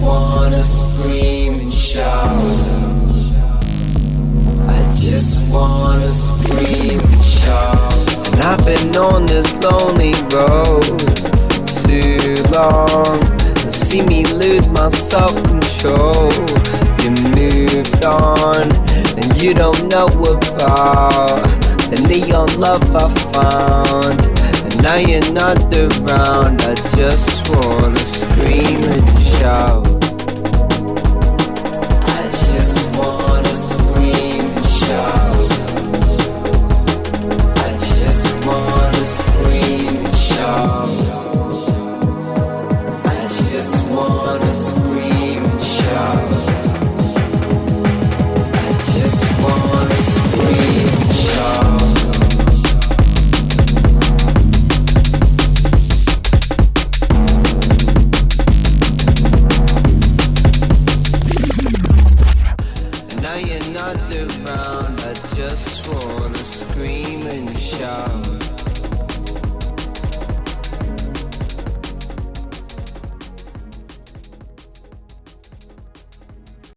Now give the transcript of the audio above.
wanna scream and shout. I just wanna scream and shout. And I've been on this lonely road for too long. You see me lose my self-control. You moved on, and you don't know about the neon love I found. And now you're not around. I just wanna scream and shout. I just wanna scream and shout. I just wanna scream and shout. I just wanna scream and shout. I just wanna scream and shout. And now you're not around. I just wanna scream and shout.